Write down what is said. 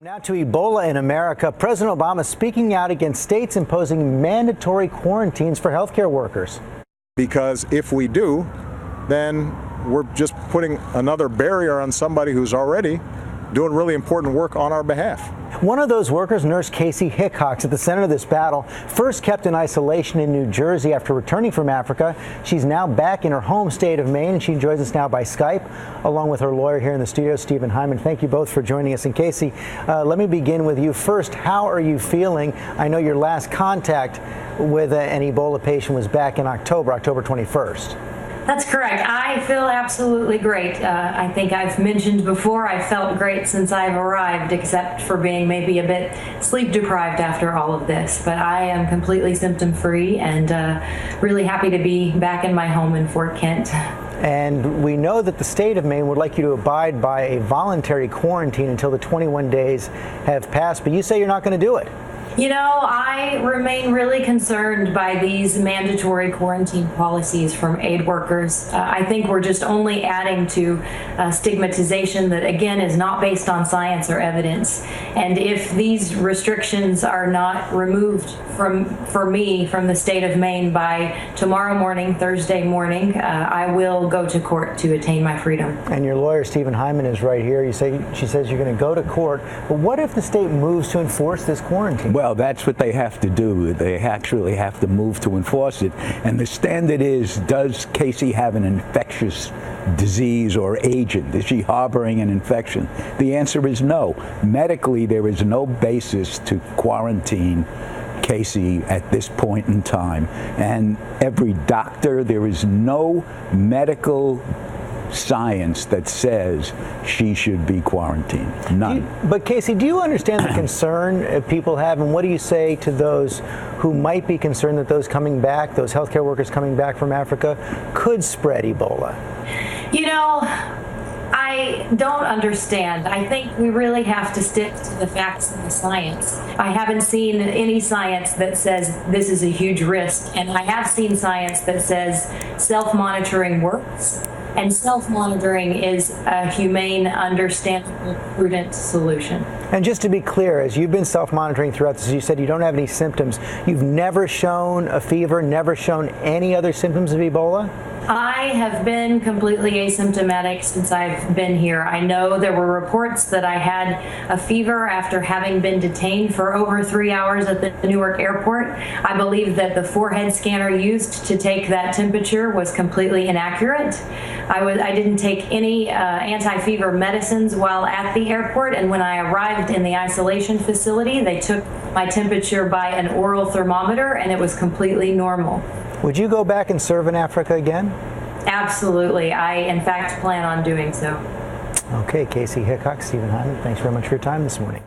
Now to Ebola in America. President Obama speaking out against states imposing mandatory quarantines for healthcare workers. Because if we do, then we're just putting another barrier on somebody who's already doing really important work on our behalf. One of those workers, nurse Kaci Hickox, at the center of this battle, first kept in isolation in New Jersey after returning from Africa. She's now back in her home state of Maine, and she joins us now by Skype, along with her lawyer here in the studio, Stephen Hyman. Thank you both for joining us. And Kaci, let me begin with you first. How are you feeling? I know your last contact with an Ebola patient was back in October 21st. That's correct. I feel absolutely great. I think I've mentioned before I felt great since I've arrived, except for being maybe a bit sleep deprived after all of this. But I am completely symptom free and really happy to be back in my home in Fort Kent. And we know that the state of Maine would like you to abide by a voluntary quarantine until the 21 days have passed, but you say you're not going to do it. You know, I remain really concerned by these mandatory quarantine policies from aid workers. I think we're just only adding to stigmatization that, again, is not based on science or evidence. And if these restrictions are not removed for me from the state of Maine by tomorrow morning, Thursday morning, I will go to court to attain my freedom. And your lawyer, Stephen Hyman, is right here. She says you're going to go to court. But what if the state moves to enforce this quarantine? Well, that's what they have to do. They actually have to move to enforce it. And the standard is, does Kaci have an infectious disease or agent? Is she harboring an infection? The answer is no. Medically, there is no basis to quarantine Kaci at this point in time. And every doctor, there is no medical science that says she should be quarantined. None. But Kaci, do you understand the concern people have, and what do you say to those who might be concerned that those coming back, those healthcare workers coming back from Africa, could spread Ebola? You know, I don't understand. I think we really have to stick to the facts and the science. I haven't seen any science that says this is a huge risk, and I have seen science that says self-monitoring works. And self-monitoring is a humane, understandable, prudent solution. And just to be clear, as you've been self-monitoring throughout this, you said you don't have any symptoms. You've never shown a fever, never shown any other symptoms of Ebola? I have been completely asymptomatic since I've been here. I know there were reports that I had a fever after having been detained for over 3 hours at the Newark airport. I believe that the forehead scanner used to take that temperature was completely inaccurate. I didn't take any anti-fever medicines while at the airport, and when I arrived in the isolation facility, they took my temperature by an oral thermometer, and it was completely normal. Would you go back and serve in Africa again? Absolutely. I, in fact, plan on doing so. Okay, Kaci Hickox, Stephen Hyman, thanks very much for your time this morning.